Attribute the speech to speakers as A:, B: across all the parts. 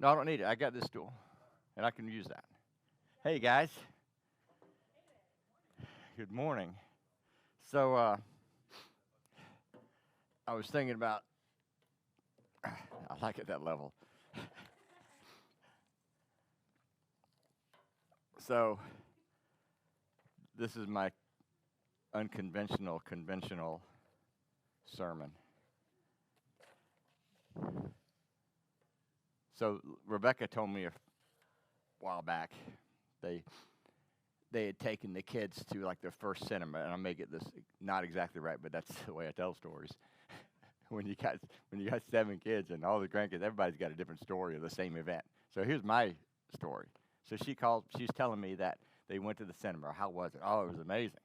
A: No, I don't need it. I got this stool, and I can use that. Hey, guys. Good morning. So, I was thinking about, I like at that level. So, this is my conventional sermon. So, Rebecca told me a while back they they had taken the kids to like their first cinema, and I may get this not exactly right, but that's the way I tell stories. when you got when you got 7 kids and all the grandkids, everybody's got a different story of the same event. So here's my story. So she's telling me that they went to the cinema. How was it? Oh, it was amazing.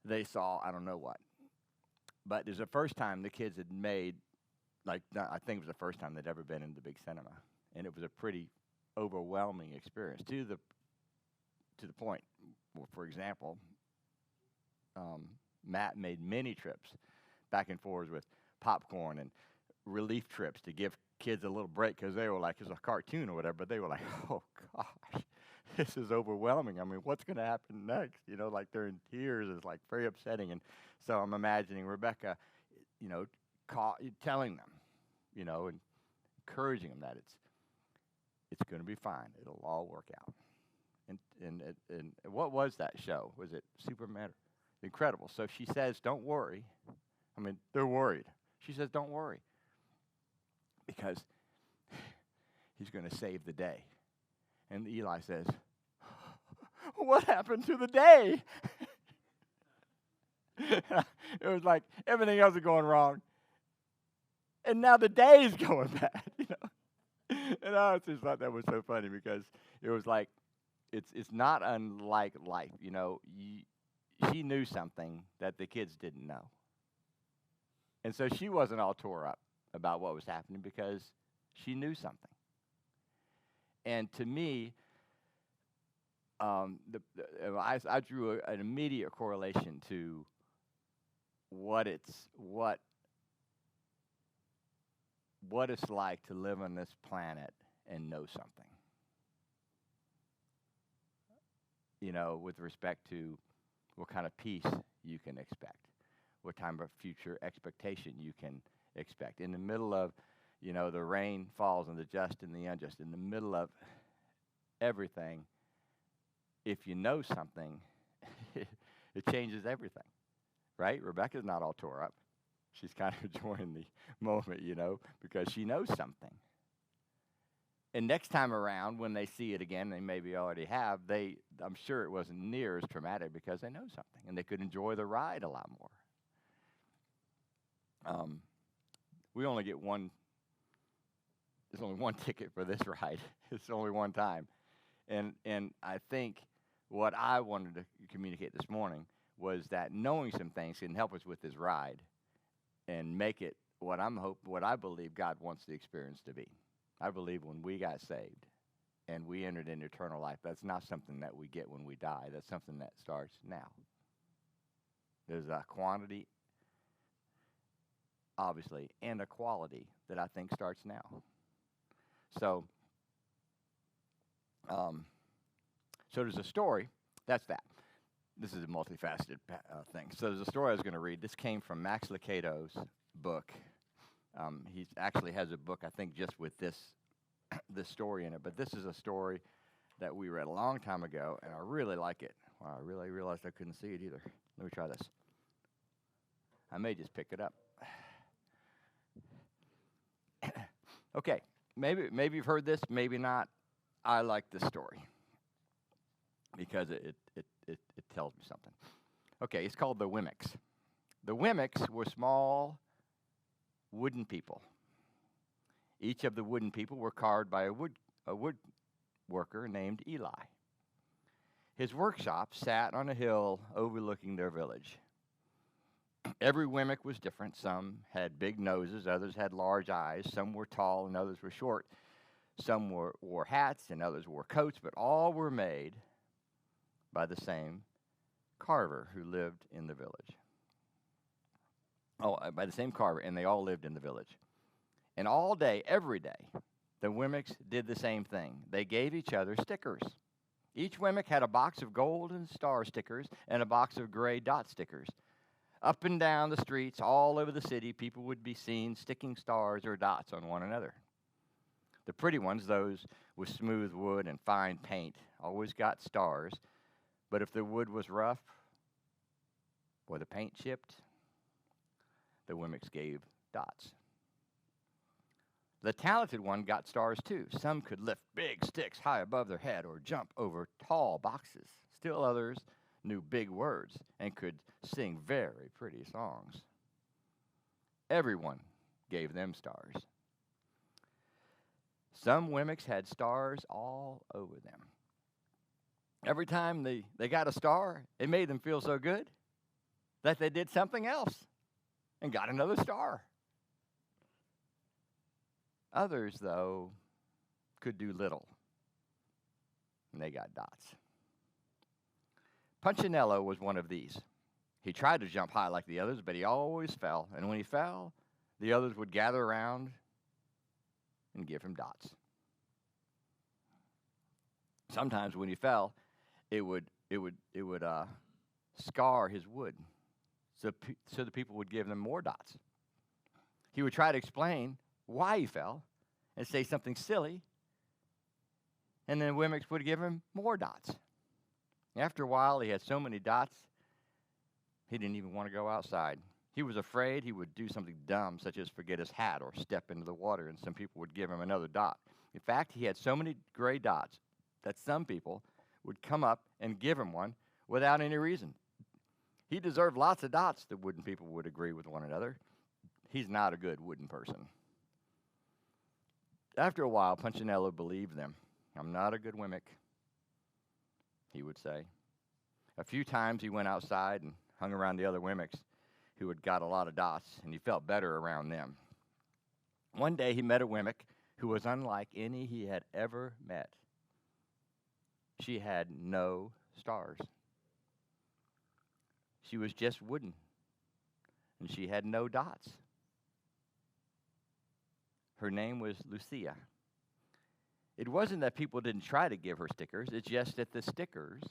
A: They saw I don't know what, but it was the first time the kids had made I think it was the first time they'd ever been in the big cinema, and it was a pretty overwhelming experience to the point. Well, for example, Matt made many trips back and forth with popcorn and relief trips to give kids a little break because they were like, it's a cartoon or whatever, but they were like, oh gosh, this is overwhelming. I mean, what's going to happen next? Like they're in tears. It's like very upsetting. And so I'm imagining Rebecca, you know, telling them, and encouraging them that it's going to be fine. It'll all work out. And what was that show? Was it Superman? Incredible. So she says, don't worry. I mean, they're worried. She says, don't worry, because he's going to save the day. And Eli says, what happened to the day? It was like everything else is going wrong, and now the day is going bad. And I just thought that was so funny because it was like, it's not unlike life. She knew something that the kids didn't know. And so she wasn't all tore up about what was happening because she knew something. And to me, I drew an immediate correlation to what it's like to live on this planet and know something. With respect to what kind of peace you can expect, what kind of future expectation you can expect. In the middle of, the rain falls on the just and the unjust, in the middle of everything, if you know something, it changes everything, right? Rebecca's not all tore up. She's kind of enjoying the moment, because she knows something. And next time around, when they see it again, they maybe already have, I'm sure it wasn't near as traumatic because they know something, and they could enjoy the ride a lot more. We only get one. There's only one ticket for this ride. It's only one time. And I think what I wanted to communicate this morning was that knowing some things can help us with this ride and make it what I believe God wants the experience to be. I believe when we got saved and we entered into eternal life, that's not something that we get when we die. That's something that starts now. There's a quantity, obviously, and a quality that I think starts now. So there's a story. That's that. This is a multifaceted thing. So there's a story I was going to read. This came from Max Lucado's book. He actually has a book, I think, just with this story in it. But this is a story that we read a long time ago, and I really like it. Wow, I really realized I couldn't see it either. Let me try this. I may just pick it up. Okay, maybe you've heard this, maybe not. I like this story because it tells me something. Okay, it's called the Wemmicks. The Wemmicks were small wooden people. Each of the wooden people were carved by a woodworker named Eli. His workshop sat on a hill overlooking their village. Every Wemmick was different. Some had big noses, others had large eyes. Some were tall and others were short. Some wore hats and others wore coats, but all were made by the same carver who lived in the village. By the same carver, and they all lived in the village. And all day, every day, The Wemmicks did the same thing. They gave each other stickers. Each Wemmick had a box of golden star stickers and a box of gray dot stickers. Up and down the streets, all over the city, people would be seen sticking stars or dots on one another. The pretty ones, those with smooth wood and fine paint, always got stars. But if the wood was rough or the paint chipped, the Wemmicks gave dots. The talented one got stars too. Some could lift big sticks high above their head or jump over tall boxes. Still others knew big words and could sing very pretty songs. Everyone gave them stars. Some Wemmicks had stars all over them. Every time they got a star, it made them feel so good that they did something else and got another star. Others, though, could do little, and they got dots. Punchinello was one of these. He tried to jump high like the others, but he always fell, and when he fell, the others would gather around and give him dots. Sometimes when he fell, it would scar his wood, so the people would give them more dots. He would try to explain why he fell and say something silly, and then Wemmicks would give him more dots. After a while, he had so many dots, he didn't even want to go outside. He was afraid he would do something dumb, such as forget his hat or step into the water, and some people would give him another dot. In fact, he had so many gray dots that some people would come up and give him one without any reason. He deserved lots of dots, the wooden people would agree with one another. He's not a good wooden person. After a while, Punchinello believed them. I'm not a good Wemmick, he would say. A few times he went outside and hung around the other Wemmicks who had got a lot of dots, and he felt better around them. One day he met a Wemmick who was unlike any he had ever met. She had no stars. She was just wooden, and she had no dots. Her name was Lucia. It wasn't that people didn't try to give her stickers, it's just that the stickers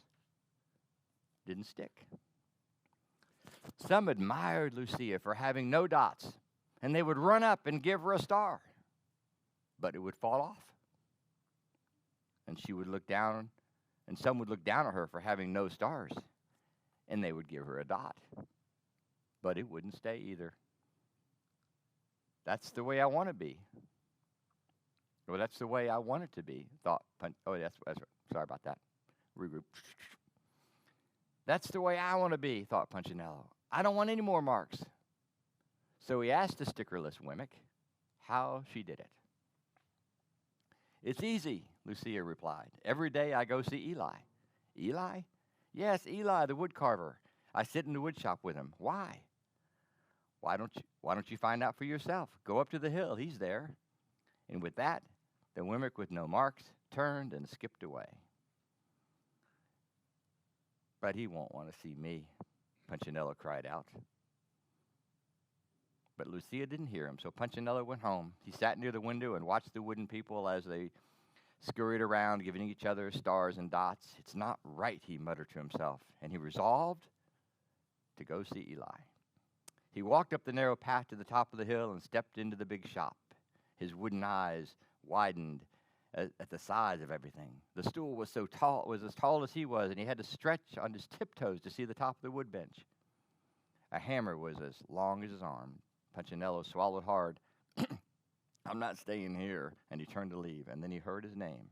A: didn't stick. Some admired Lucia for having no dots, and they would run up and give her a star, but it would fall off. And she would look down, and some would look down at her for having no stars, and they would give her a dot, but it wouldn't stay either. That's the way I want to be. Well, that's the way I want it to be, thought that's right. Sorry about that. Regroup. That's the way I want to be, thought Punchinello. I don't want any more marks. So he asked the stickerless Wemmick how she did it. It's easy, Lucia replied. Every day I go see Eli. Eli? Yes, Eli, the wood carver. I sit in the wood shop with him. Why? Why don't you find out for yourself? Go up to the hill. He's there. And with that, the Wemmick with no marks turned and skipped away. But he won't want to see me, Punchinello cried out. But Lucia didn't hear him, so Punchinello went home. He sat near the window and watched the wooden people as they scurried around, giving each other stars and dots. It's not right, he muttered to himself, and he resolved to go see Eli. He walked up the narrow path to the top of the hill and stepped into the big shop. His wooden eyes widened at the size of everything. The stool was so tall, it was as tall as he was, and he had to stretch on his tiptoes to see the top of the wood bench. A hammer was as long as his arm. Punchinello swallowed hard. I'm not staying here, and he turned to leave, and then he heard his name.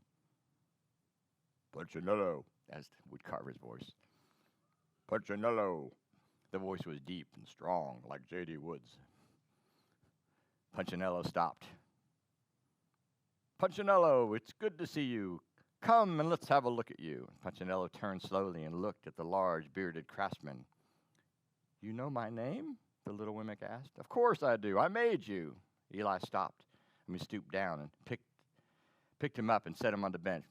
A: Punchinello, that's the woodcarver's voice. Punchinello. The voice was deep and strong, like J.D. Woods. Punchinello stopped. Punchinello, it's good to see you. Come and let's have a look at you. Punchinello turned slowly and looked at the large, bearded craftsman. You know my name? The little Wemmick asked. Of course I do. I made you. Eli stopped. He stooped down and picked him up and set him on the bench.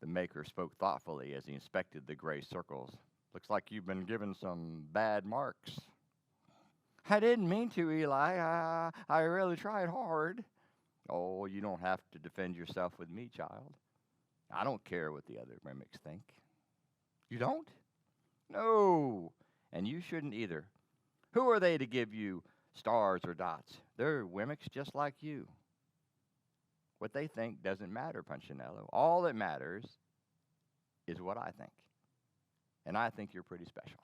A: The maker spoke thoughtfully as he inspected the gray circles. Looks like you've been given some bad marks. I didn't mean to, Eli. I really tried hard. Oh, you don't have to defend yourself with me, child. I don't care what the other mimics think. You don't? No. And you shouldn't either. Who are they to give you stars or dots? They're mimics just like you. What they think doesn't matter, Punchinello. All that matters is what I think. And I think you're pretty special.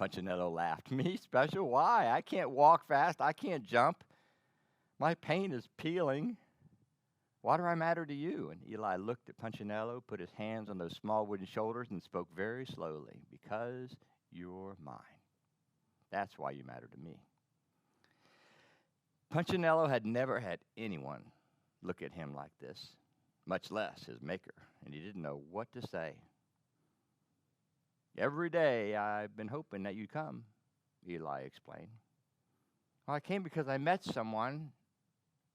A: Punchinello laughed. Me special? Why? I can't walk fast. I can't jump. My paint is peeling. Why do I matter to you? And Eli looked at Punchinello, put his hands on those small wooden shoulders, and spoke very slowly. Because you're mine. That's why you matter to me. Punchinello had never had anyone look at him like this, much less his maker, and he didn't know what to say. Every day I've been hoping that you'd come, Eli explained. Well, I came because I met someone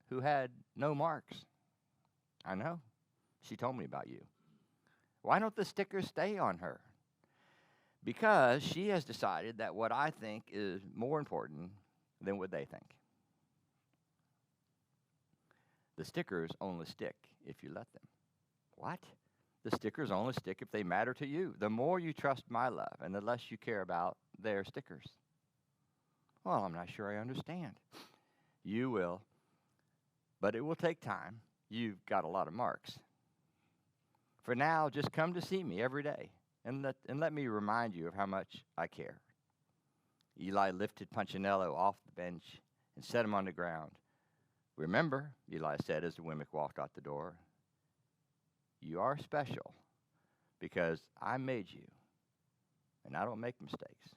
A: who had no marks. I know. She told me about you. Why don't the stickers stay on her? Because she has decided that what I think is more important than what they think. The stickers only stick if you let them. What? The stickers only stick if they matter to you. The more you trust my love and the less you care about their stickers. Well, I'm not sure I understand. You will, but it will take time. You've got a lot of marks. For now, just come to see me every day and let me remind you of how much I care. Eli lifted Punchinello off the bench and set him on the ground. Remember, Eli said as the Wemmick walked out the door, you are special because I made you, and I don't make mistakes.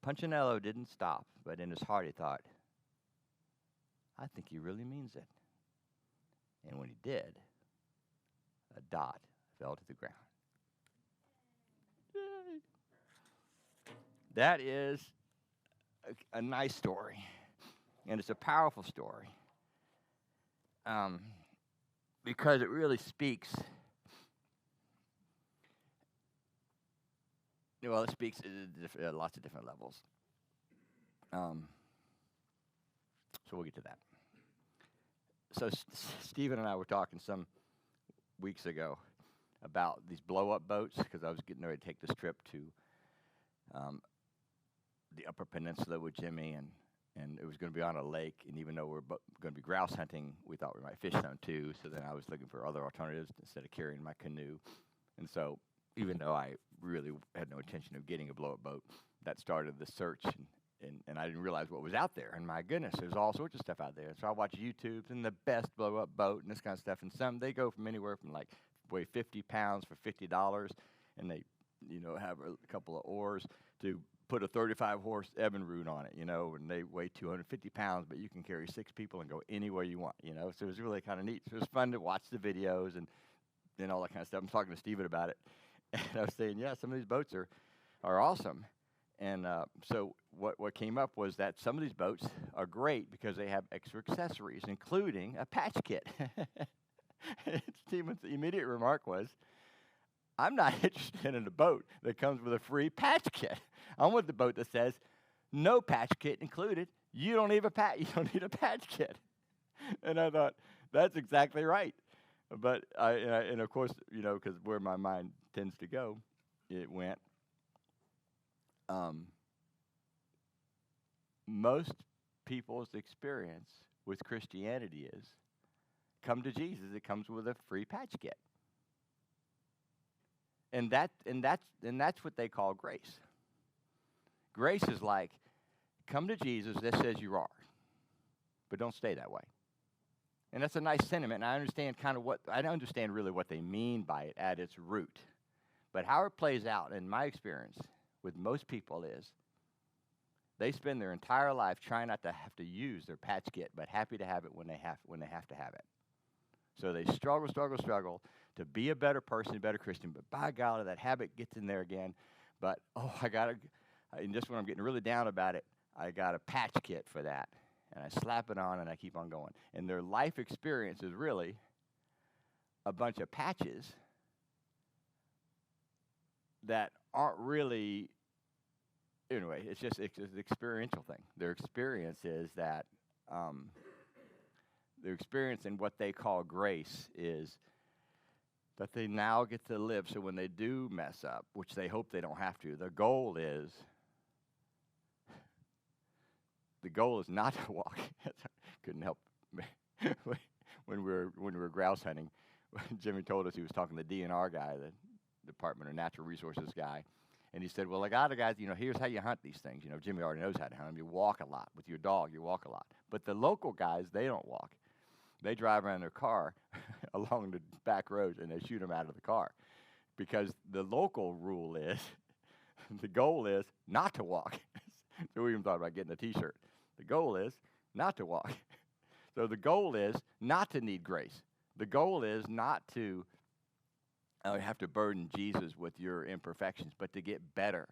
A: Punchinello didn't stop, but in his heart he thought, I think he really means it. And when he did, a dot fell to the ground. Yay. That is a nice story, and it's a powerful story. Because it really speaks, well, it speaks at lots of different levels. So we'll get to that. So Stephen and I were talking some weeks ago about these blow-up boats, because I was getting ready to take this trip to the Upper Peninsula with Jimmy, and it was going to be on a lake, and even though we're going to be grouse hunting, we thought we might fish some too, so then I was looking for other alternatives instead of carrying my canoe. And so even though I really had no intention of getting a blow-up boat, that started the search, and I didn't realize what was out there. And my goodness, there's all sorts of stuff out there. So I watch YouTubes and the best blow-up boat and this kind of stuff, and some, they go from anywhere from like weigh 50 pounds for $50, and they, have a couple of oars to put a 35-horse Evinrude on it, and they weigh 250 pounds, but you can carry 6 people and go anywhere you want, So it was really kind of neat. So it was fun to watch the videos and all that kind of stuff. I'm talking to Stephen about it, and I was saying, yeah, some of these boats are awesome. And so what came up was that some of these boats are great because they have extra accessories, including a patch kit. Stephen's immediate remark was, I'm not interested in a boat that comes with a free patch kit. I want the boat that says, no patch kit included. You don't need a patch kit. And I thought, that's exactly right. But and of course, because where my mind tends to go, it went. Most people's experience with Christianity is, come to Jesus. It comes with a free patch kit. And that's what they call grace. Grace is like, come to Jesus, that says you are, but don't stay that way. And that's a nice sentiment, and I don't understand really what they mean by it at its root. But how it plays out, in my experience with most people, is they spend their entire life trying not to have to use their patch kit, but happy to have it when they have to have it. So they struggle to be a better person, a better Christian, but by golly, that habit gets in there again. But, and just when I'm getting really down about it, I got a patch kit for that. And I slap it on and I keep on going. And their life experience is really a bunch of patches that aren't really anyway, it's an experiential thing. Their experience is that their experience in what they call grace is that they now get to live. So when they do mess up, which they hope they don't have to, the goal is not to walk. Couldn't help when we were grouse hunting. Jimmy told us he was talking to the DNR guy, the Department of Natural Resources guy, and he said, "Well, a lot of guys, here's how you hunt these things. Jimmy already knows how to hunt them. You walk a lot with your dog. You walk a lot. But the local guys, they don't walk. They drive around their car along the back roads and they shoot them out of the car, because the local rule is, the goal is not to walk." So we even thought about getting a T-shirt. The goal is not to walk. So the goal is not to need grace. The goal is not to have to burden Jesus with your imperfections, but to get better,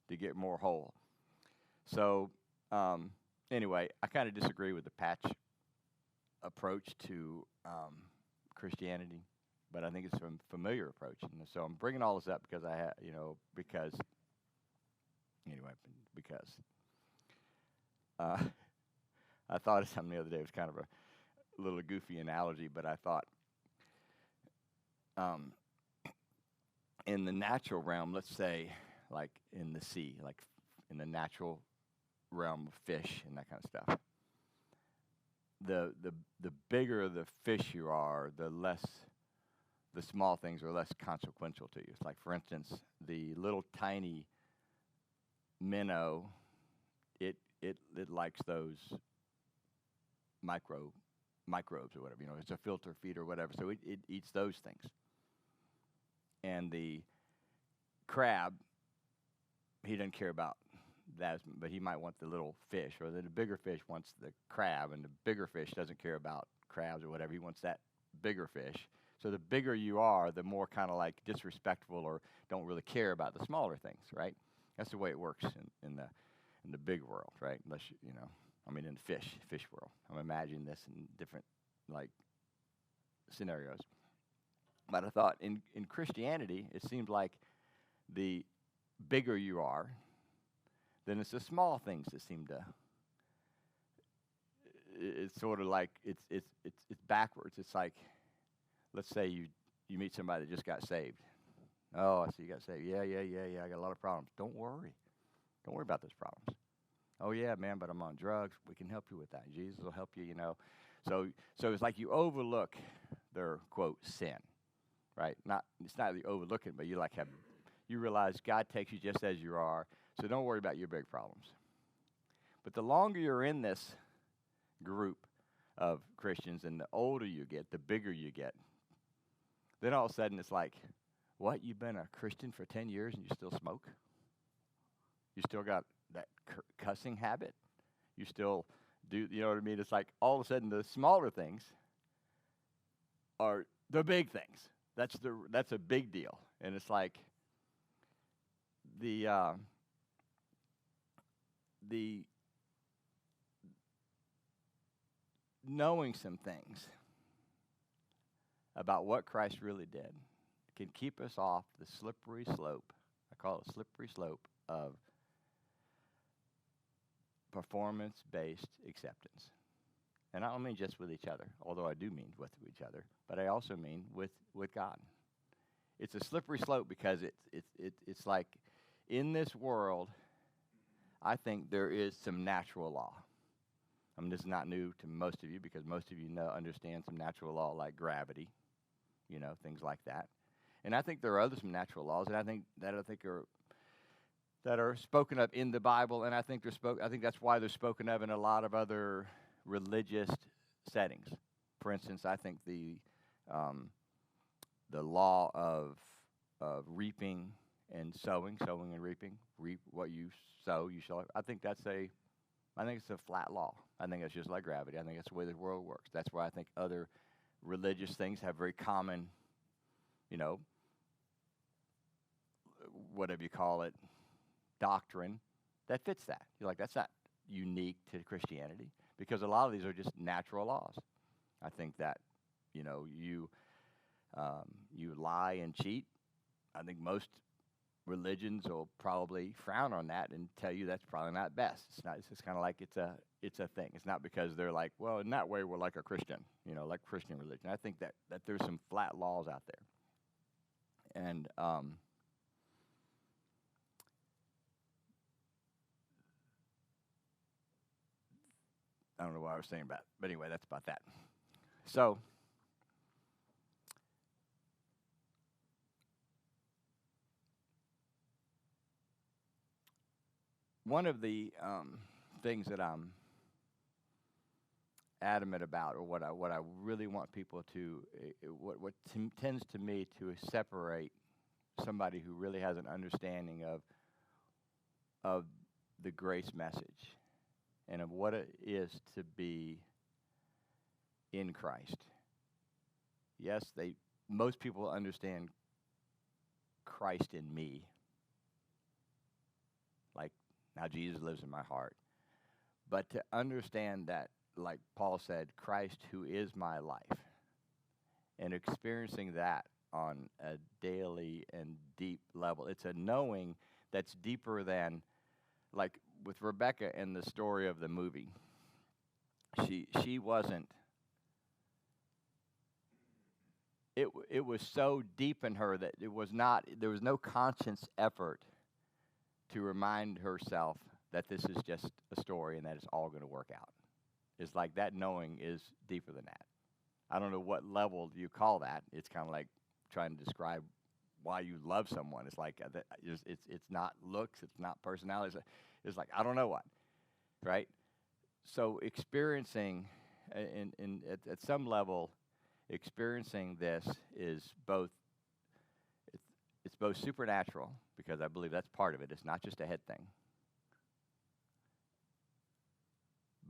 A: to get more whole. So anyway, I kind of disagree with the patch approach to Christianity, but I think it's a familiar approach. And so I'm bringing all this up because I thought of something the other day. It was kind of a little goofy analogy, but I thought in the natural realm, let's say like in the sea, like in the natural realm of fish and that kind of stuff, the bigger the fish you are, the small things are less consequential to you. It's like, for instance, the little tiny minnow, it likes those microbes or whatever. It's a filter feeder or whatever, so it eats those things. And the crab, he doesn't care about that, but he might want the little fish, or the bigger fish wants the crab, and the bigger fish doesn't care about crabs or whatever. He wants that bigger fish. So the bigger you are, the more kind of like disrespectful or don't really care about the smaller things, right? That's the way it works in the big world, right? Unless in the fish world. I'm imagining this in different like scenarios. But I thought in Christianity, it seems like the bigger you are, then it's the small things that seem to. It's sort of like it's backwards. It's like, let's say you meet somebody that just got saved. Oh, I see you got saved. Yeah. I got a lot of problems. Don't worry about those problems. Oh yeah, man, but I'm on drugs. We can help you with that. Jesus will help you. So it's like you overlook their quote sin, right? It's not that you overlook it, but you realize God takes you just as you are. So don't worry about your big problems. But the longer you're in this group of Christians and the older you get, the bigger you get, then all of a sudden it's like, what? You've been a Christian for 10 years and you still smoke? You still got that cussing habit? You still do, you know what I mean? It's like all of a sudden the smaller things are the big things. That's a big deal. And it's like the knowing some things about what Christ really did can keep us off the slippery slope. I call it a slippery slope of performance-based acceptance. And I don't mean just with each other, although I do mean with each other, but I also mean with God. It's a slippery slope because it's like in this world, I think there is some natural law. I mean, this is not new to most of you because most of you understand some natural law like gravity, things like that. And I think there are some natural laws, and I think are spoken of in the Bible, and I think that's why they're spoken of in a lot of other religious settings. For instance, I think the law of reaping and sowing and reaping, reap what you sow, you shall. I think it's a flat law. I think it's just like gravity. I think that's the way the world works. That's why I think other religious things have very common, whatever you call it, doctrine that fits that. You're like, that's not unique to Christianity, because a lot of these are just natural laws. I think that, you lie and cheat. I think most religions will probably frown on that and tell you that's probably not best. It's not. It's just kind of like it's a thing. It's not because they're like, well, in that way we're like a Christian, like Christian religion. I think that there's some flat laws out there, and I don't know what I was saying about, but anyway, that's about that. So one of the things that I'm adamant about, or what I really want people to, tends to me to separate somebody who really has an understanding of the grace message and of what it is to be in Christ. Yes, most people understand Christ in me, like now Jesus lives in my heart. But to understand that, like Paul said, Christ who is my life, and experiencing that on a daily and deep level. It's a knowing that's deeper than, like with Rebecca in the story of the movie. She wasn't. It was so deep in her that it was not. There was no conscious effort to remind herself that this is just a story and that it's all going to work out. It's like that knowing is deeper than that. I don't know what level you call that. It's kind of like trying to describe why you love someone. It's like it's not looks, it's not personality. It's like I don't know what, right? So experiencing, at some level, experiencing this is both. It's both supernatural, because I believe that's part of it. It's not just a head thing,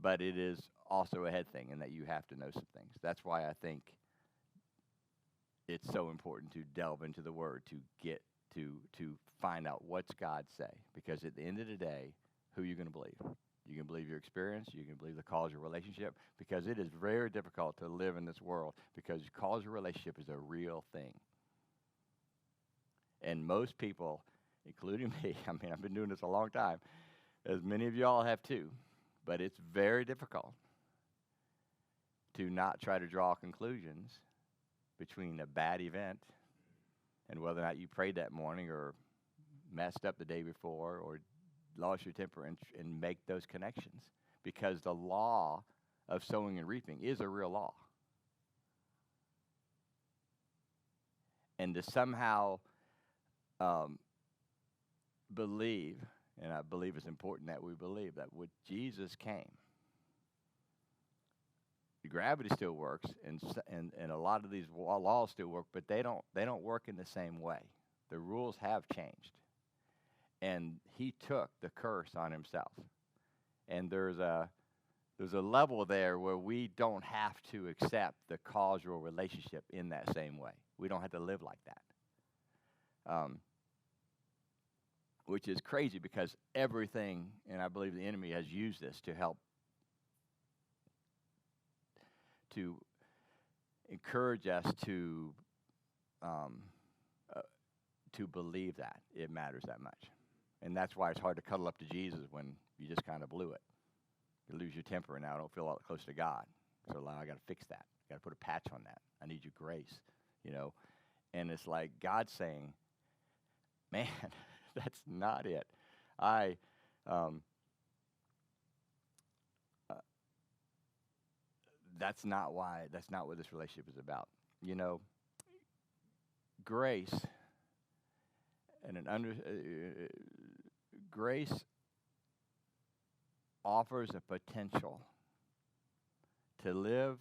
A: but it is also a head thing, in that you have to know some things. That's why I think it's so important to delve into the Word, to get to find out what's God say. Because at the end of the day, who are you going to believe? You can believe your experience. You can believe the causal relationship, because it is very difficult to live in this world, because causal relationship is a real thing. And most people, including me, I mean, I've been doing this a long time, as many of y'all have too, but it's very difficult to not try to draw conclusions between a bad event and whether or not you prayed that morning, or messed up the day before, or lost your temper, and make those connections. Because the law of sowing and reaping is a real law. And to somehow believe, and I believe it's important that we believe that when Jesus came, gravity still works, and a lot of these laws still work, but they don't work in the same way. The rules have changed, and he took the curse on himself. And there's a level there where we don't have to accept the causal relationship in that same way. We don't have to live like that. Which is crazy, because everything, and I believe the enemy has used this to help to encourage us to believe that it matters that much. And that's why it's hard to cuddle up to Jesus when you just kind of blew it. You lose your temper, and now I don't feel all that close to God. So now I got to fix that. I got to put a patch on that. I need your grace, And it's like God saying, man, that's not it. That's not what this relationship is about. Grace grace offers a potential to live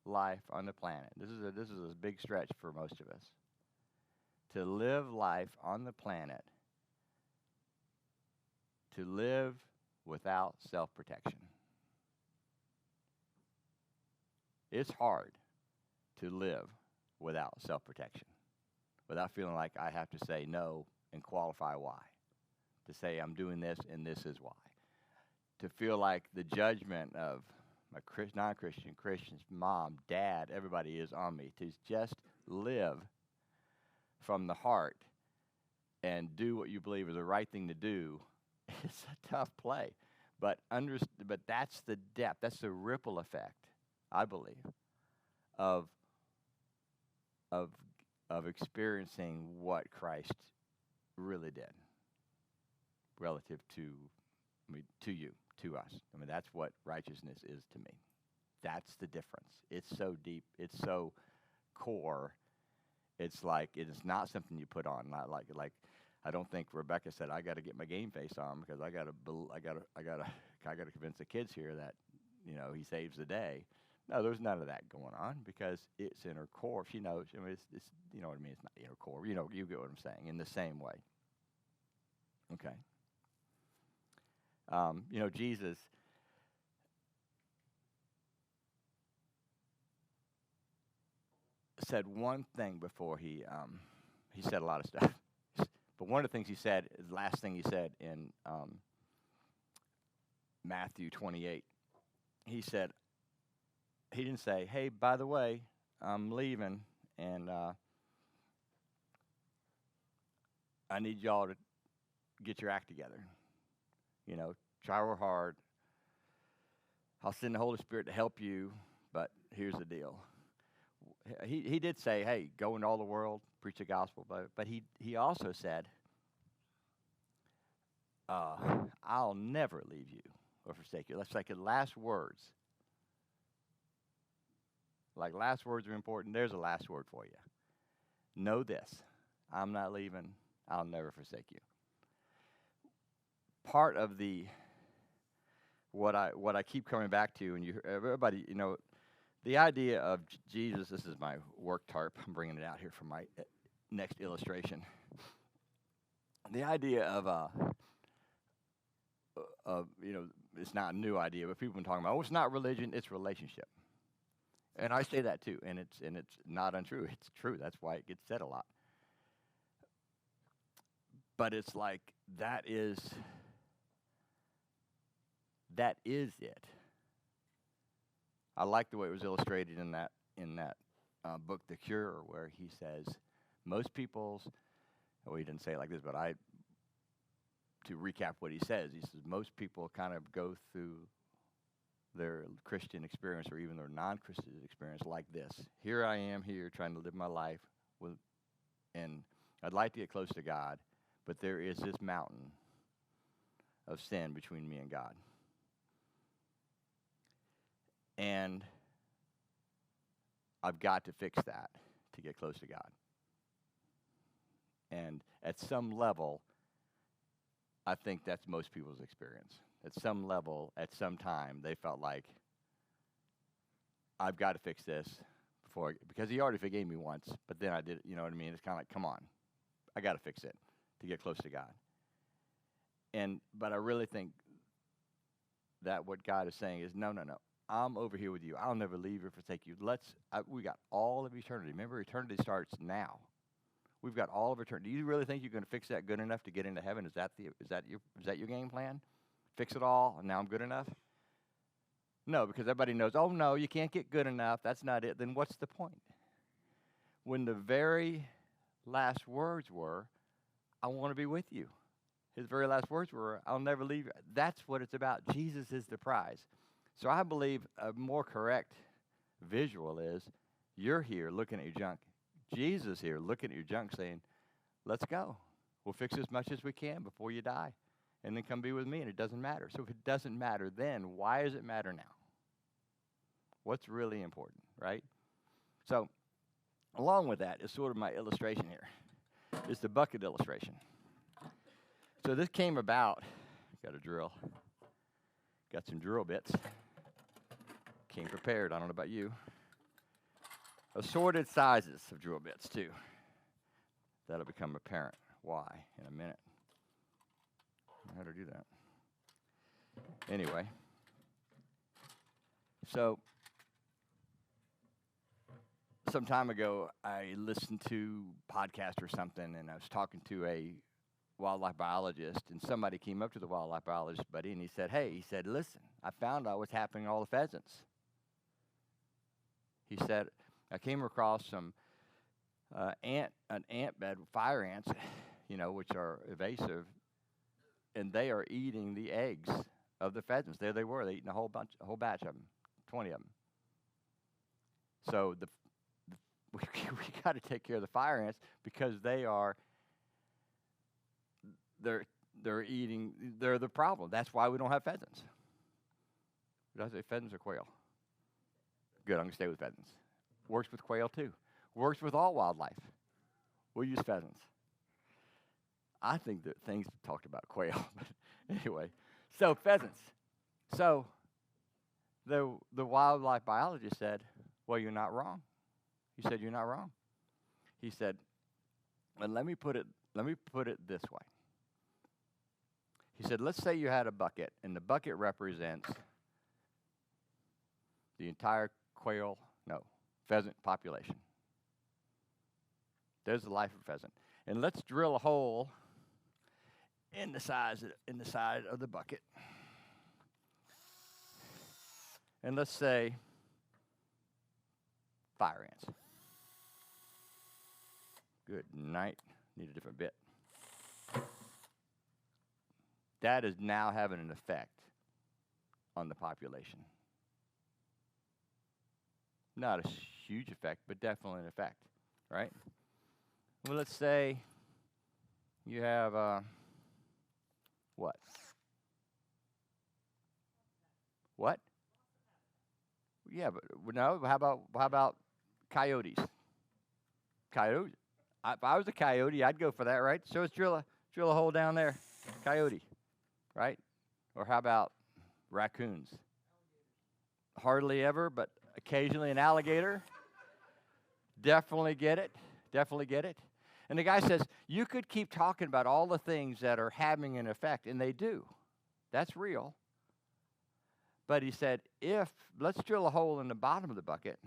A: life on the planet. This is a big stretch for most of us. To live life on the planet, to live without self-protection. It's hard to live without self-protection, without feeling like I have to say no and qualify why. To say I'm doing this and this is why. To feel like the judgment of my non-Christian, Christians, mom, dad, everybody is on me. To just live from the heart and do what you believe is the right thing to do, it's a tough play. But that's the depth, that's the ripple effect, I believe, of of of experiencing what Christ really did relative to you, to us. I mean, that's what righteousness is to me. That's the difference. It's so deep. It's so core. It's like it's not something you put on. Not like I don't think Rebecca said I got to get my game face on because I got to convince the kids here that he saves the day. No, there's none of that going on because it's in her core. She knows. I mean, it's you know what I mean. It's not in her core. You get what I'm saying. In the same way. Okay. Jesus said one thing before he said a lot of stuff. But one of the things he said, the last thing he said in Matthew 28, he said, he didn't say, hey, by the way, I'm leaving, and I need y'all to get your act together. Try real hard. I'll send the Holy Spirit to help you, but here's the deal. He did say, hey, go into all the world, preach the gospel, but he also said, I'll never leave you or forsake you. That's like the last words. Like last words are important. There's a last word for you. Know this. I'm not leaving. I'll never forsake you. Part of what I keep coming back to, and everybody, the idea of Jesus, this is my work tarp. I'm bringing it out here for my next illustration. The idea of it's not a new idea, but people have been talking about, it's not religion, it's relationship. And I say that too, and it's not untrue. It's true. That's why it gets said a lot. But it's like that is it. I like the way it was illustrated in that book, The Cure, where he says most people's. Well, he didn't say it like this, but to recap what he says most people kind of go through their Christian experience or even their non-Christian experience like this. Here I am here trying to live my life and I'd like to get close to God, but there is this mountain of sin between me and God. And I've got to fix that to get close to God. And at some level, I think that's most people's experience. At some level, at some time, they felt like, I've got to fix this because he already forgave me once, but then I did, you know what I mean? It's kind of like, come on, I got to fix it to get close to God. But I really think that what God is saying is, no, I'm over here with you. I'll never leave or forsake you. We got all of eternity. Remember, eternity starts now. We've got all of eternity. Do you really think you're going to fix that good enough to get into heaven? Is that your game plan? Fix it all, and now I'm good enough? No, because everybody knows, oh, no, you can't get good enough. That's not it. Then what's the point? When the very last words were, I want to be with you. His very last words were, I'll never leave you. That's what it's about. Jesus is the prize. So I believe a more correct visual is, you're here looking at your junk. Jesus here looking at your junk saying, let's go. We'll fix as much as we can before you die. And then come be with me, and it doesn't matter. So if it doesn't matter then, why does it matter now? What's really important, right? So along with that is sort of my illustration here. It's the bucket illustration. So this came about, got a drill, got some drill bits. Came prepared, I don't know about you. Assorted sizes of drill bits too. That'll become apparent why in a minute. How to do that. Anyway, so some time ago, I listened to a podcast or something, and I was talking to a wildlife biologist, and somebody came up to the wildlife biologist buddy, and he said, listen, I found out what's happening to all the pheasants. He said, I came across some an ant bed, fire ants, which are evasive, and they are eating the eggs of the pheasants. There they were. They eating a whole batch of them, 20 of them. So we got to take care of the fire ants because they're eating. They're the problem. That's why we don't have pheasants. Did I say pheasants or quail? Good. I'm gonna stay with pheasants. Works with quail too. Works with all wildlife. We'll use pheasants. I think that things talked about quail, but anyway. So pheasants. So the wildlife biologist said, "Well, you're not wrong." He said, "You're not wrong." He said, "And let me put it this way." He said, "Let's say you had a bucket, and the bucket represents the entire pheasant population. There's the life of pheasant, and let's drill a hole in the side of the bucket, and let's say fire ants. Good night. Need a different bit. That is now having an effect on the population. Not a huge effect, but definitely an effect, right? Well, let's say you have what? What? Yeah, but no. How about coyotes? Coyote. If I was a coyote, I'd go for that, right? So let's drill a hole down there, coyote, right? Or how about raccoons? Hardly ever, but occasionally an alligator. Definitely get it. Definitely get it. And the guy says, you could keep talking about all the things that are having an effect, and they do. That's real. But he said, let's drill a hole in the bottom of the bucket,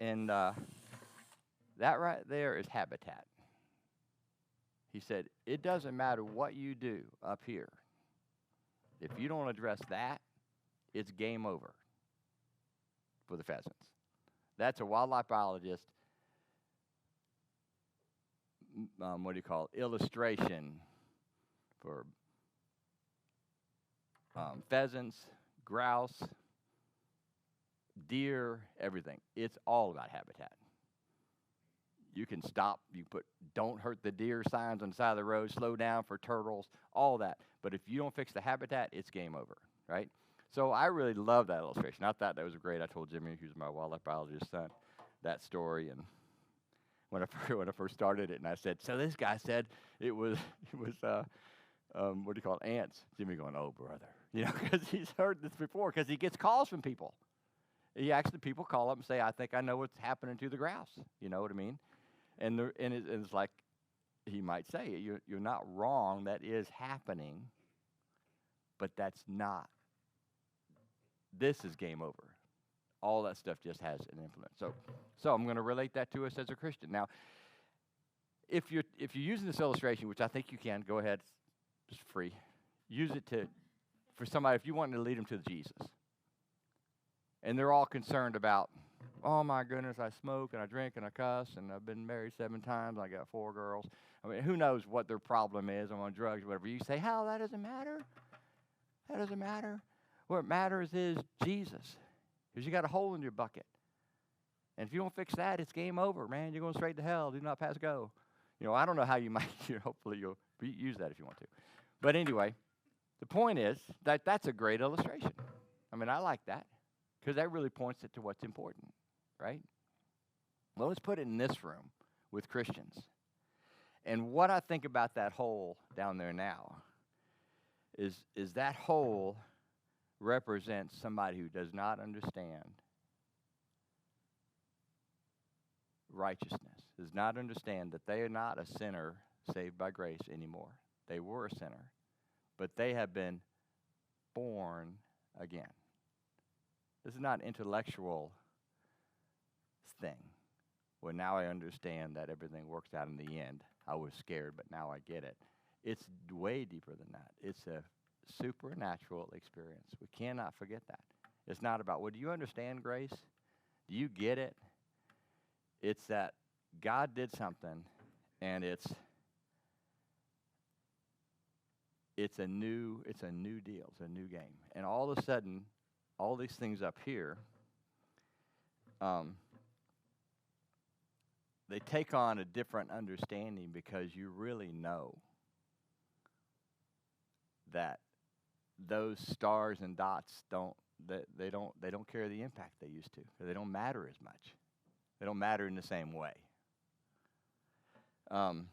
A: and that right there is habitat. He said, it doesn't matter what you do up here. If you don't address that, it's game over for the pheasants. That's a wildlife biologist, illustration for pheasants, grouse, deer, everything. It's all about habitat. You can stop, you put don't hurt the deer signs on the side of the road, slow down for turtles, all that. But if you don't fix the habitat, it's game over, right? So I really love that illustration. I thought that was great. I told Jimmy, who's my wildlife biologist son, that story. And when I first started it, and I said, so this guy said it was ants. Jimmy going, oh, brother. Because he's heard this before, because he gets calls from people. People call up and say, I think I know what's happening to the grouse. You know what I mean? And it's like he might say, you're not wrong. That is happening, but that's not. This is game over. All that stuff just has an influence. So I'm going to relate that to us as a Christian. Now, if you're using this illustration, which I think you can, go ahead, it's free. Use it for somebody if you want to lead them to Jesus. And they're all concerned about, oh my goodness, I smoke and I drink and I cuss and I've been married 7 times. I got 4 girls. I mean, who knows what their problem is? I'm on drugs, whatever. You say, hell, that doesn't matter. That doesn't matter. What matters is Jesus, because you got a hole in your bucket. And if you don't fix that, it's game over, man. You're going straight to hell. Do not pass go. I don't know how you might, hopefully you'll use that if you want to. But anyway, the point is that that's a great illustration. I mean, I like that. Because that really points it to what's important, right? Well, let's put it in this room with Christians. And what I think about that hole down there now is that hole represents somebody who does not understand righteousness, does not understand that they are not a sinner saved by grace anymore. They were a sinner, but they have been born again. This is not an intellectual thing. Well, now I understand that everything works out in the end. I was scared, but now I get it. It's way deeper than that. It's a supernatural experience. We cannot forget that. It's not about, well, do you understand grace? Do you get it? It's that God did something, and it's a new deal. It's a new game. And all of a sudden, all these things up here, they take on a different understanding because you really know that those stars and dots they don't carry the impact they used to. They don't matter as much. They don't matter in the same way. Okay,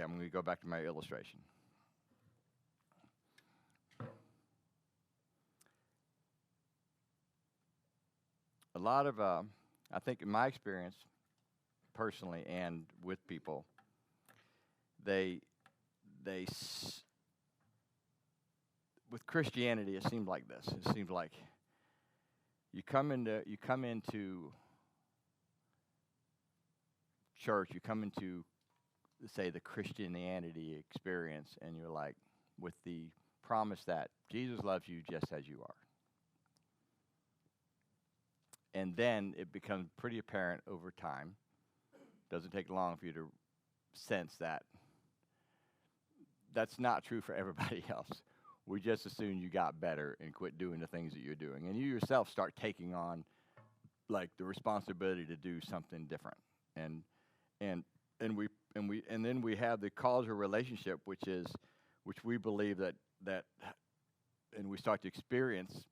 A: I'm going to go back to my illustration. A lot of, I think in my experience, personally and with people, with Christianity, it seems like this. It seems like you come into church, you come into, say, the Christianity experience, and you're like, with the promise that Jesus loves you just as you are. And then it becomes pretty apparent over time. Doesn't take long for you to sense that that's not true for everybody else. We just assume you got better and quit doing the things that you're doing. And you yourself start taking on, like, the responsibility to do something different. And then we have the causal relationship, which we believe that and we start to experience,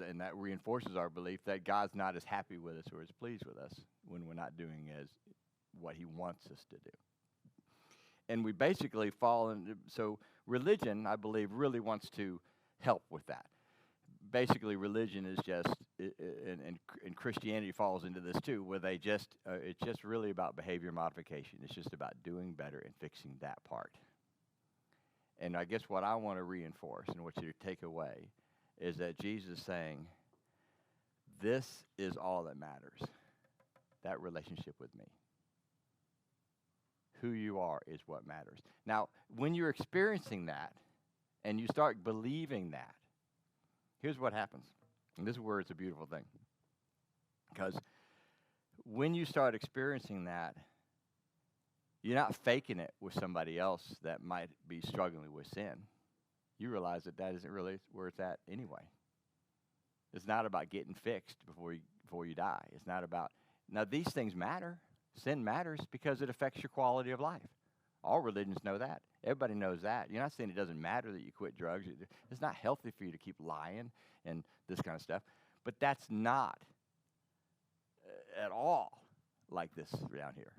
A: and that reinforces our belief that God's not as happy with us or as pleased with us when we're not doing as what he wants us to do. And we basically fall into, so religion, I believe, really wants to help with that. Basically, religion is just, and Christianity falls into this too, where it's just really about behavior modification. It's just about doing better and fixing that part. And I guess what I want to reinforce and what you take away is that Jesus is saying, this is all that matters, that relationship with me. Who you are is what matters. Now, when you're experiencing that and you start believing that, here's what happens. And this is where it's a beautiful thing. Because when you start experiencing that, you're not faking it with somebody else that might be struggling with sin. You realize that isn't really where it's at anyway. It's not about getting fixed before you die. It's not about, now these things matter. Sin matters because it affects your quality of life. All religions know that. Everybody knows that. You're not saying it doesn't matter that you quit drugs. It's not healthy for you to keep lying and this kind of stuff. But that's not at all like this down here.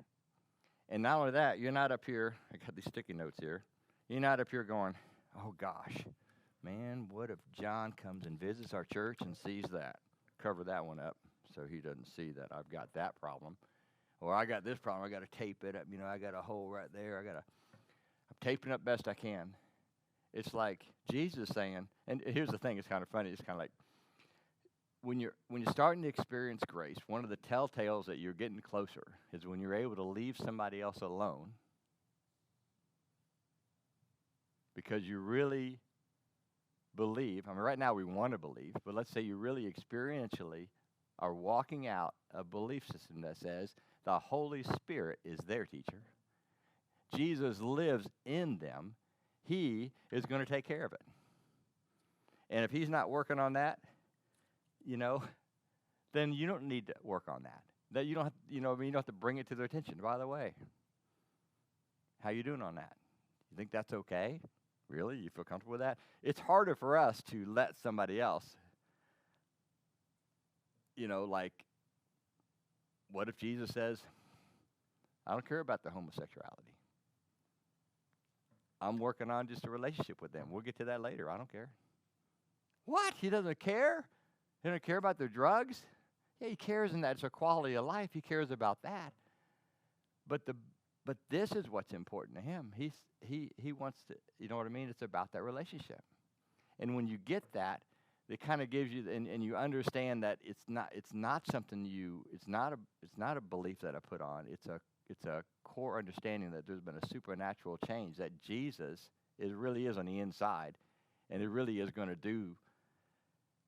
A: And not only that, you're not up here, I got these sticky notes here. You're not up here going, oh gosh, man, what if John comes and visits our church and sees that? Cover that one up so he doesn't see that I've got that problem. Or I got this problem, I got to tape it up. You know, I got a hole right there. I'm taping up best I can. It's like Jesus saying, and here's the thing, it's kind of funny. It's kind of like when you're starting to experience grace, one of the telltales that you're getting closer is when you're able to leave somebody else alone because you really believe. I mean, right now we want to believe, but let's say you really experientially are walking out a belief system that says the Holy Spirit is their teacher. Jesus lives in them. He is going to take care of it. And if he's not working on that, you know, then you don't need to work on that. That you don't have, you don't have to bring it to their attention. By the way, how you doing on that? You think that's okay? Really? You feel comfortable with that? It's harder for us to let somebody else, like, what if Jesus says, I don't care about their homosexuality. I'm working on just a relationship with them. We'll get to that later. I don't care. What? He doesn't care? He doesn't care about their drugs? Yeah, he cares in that it's a quality of life. He cares about that. But this is what's important to him. He wants to, you know what I mean? It's about that relationship. And when you get that, it kind of gives you, and you understand that it's not something it's not a belief that I put on. It's a core understanding that there's been a supernatural change, that Jesus really is on the inside, and it really is going to do.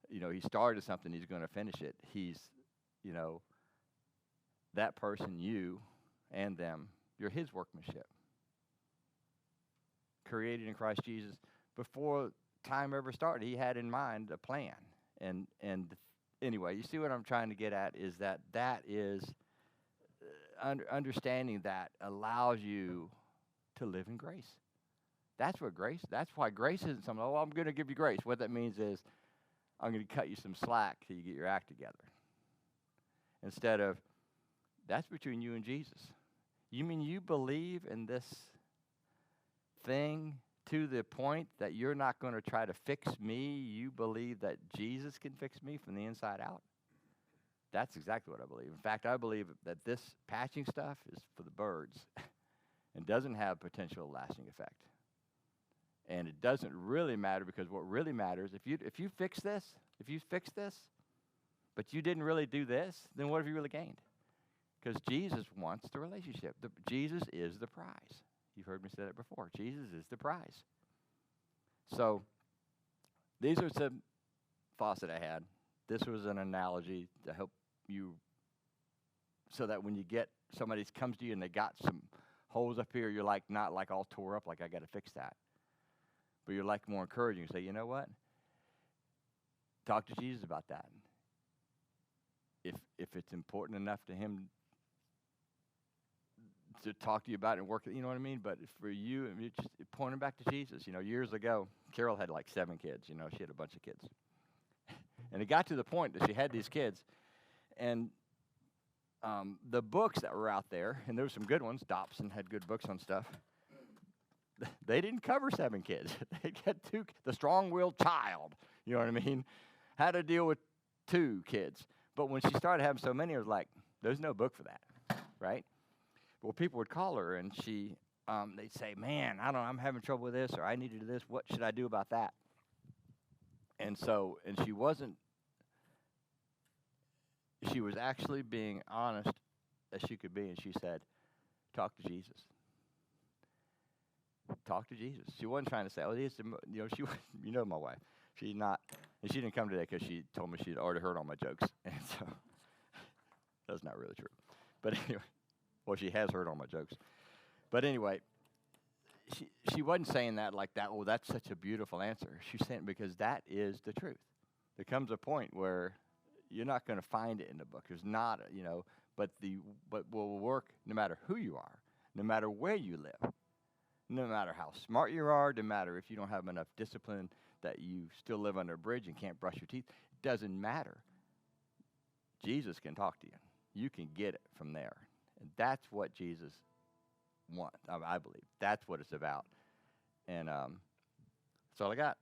A: He started something, he's going to finish it. that person, you and them, you're his workmanship, created in Christ Jesus. Before time ever started, he had in mind a plan. And anyway, you see what I'm trying to get at is that is understanding that allows you to live in grace. That's why grace isn't something, oh, I'm going to give you grace. What that means is I'm going to cut you some slack till you get your act together. Instead of, that's between you and Jesus. You mean you believe in this thing to the point that you're not going to try to fix me? You believe that Jesus can fix me from the inside out? That's exactly what I believe. In fact, I believe that this patching stuff is for the birds and doesn't have potential lasting effect. And it doesn't really matter, because what really matters, if you fix this, but you didn't really do this, then what have you really gained? Because Jesus wants the relationship. Jesus is the prize. You've heard me say that before. Jesus is the prize. So these are some thoughts that I had. This was an analogy to help you, so that when you get somebody comes to you and they got some holes up here, you're like not like all tore up, like I got to fix that. But you're like more encouraging. Say, you know what? Talk to Jesus about that. If it's important enough to him to talk to you about it and work it, you know what I mean? But for you, I mean, just pointing back to Jesus. You know, years ago, Carol had like 7 kids. You know, she had a bunch of kids. And it got to the point that she had these kids, and the books that were out there, and there were some good ones. Dobson had good books on stuff. They didn't cover 7 kids. They got 2. The strong-willed child, you know what I mean, how to deal with 2 kids. But when she started having so many, it was like, there's no book for that, right? Well, people would call her, and they'd say, man, I'm having trouble with this, or I need to do this. What should I do about that? And she was actually being honest as she could be, and she said, talk to Jesus. Talk to Jesus. She wasn't trying to say, oh, you know my wife. She's not, and she didn't come today because she told me she'd already heard all my jokes. And so that's not really true. But anyway, well, she has heard all my jokes. But anyway, she wasn't saying that like that, oh, that's such a beautiful answer. She's saying because that is the truth. There comes a point where you're not going to find it in the book. There's not, but will work no matter who you are, no matter where you live. No matter how smart you are, no matter if you don't have enough discipline that you still live under a bridge and can't brush your teeth, it doesn't matter. Jesus can talk to you. You can get it from there. And that's what Jesus wants, I believe. That's what it's about. And that's all I got.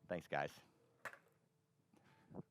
A: Thanks, guys.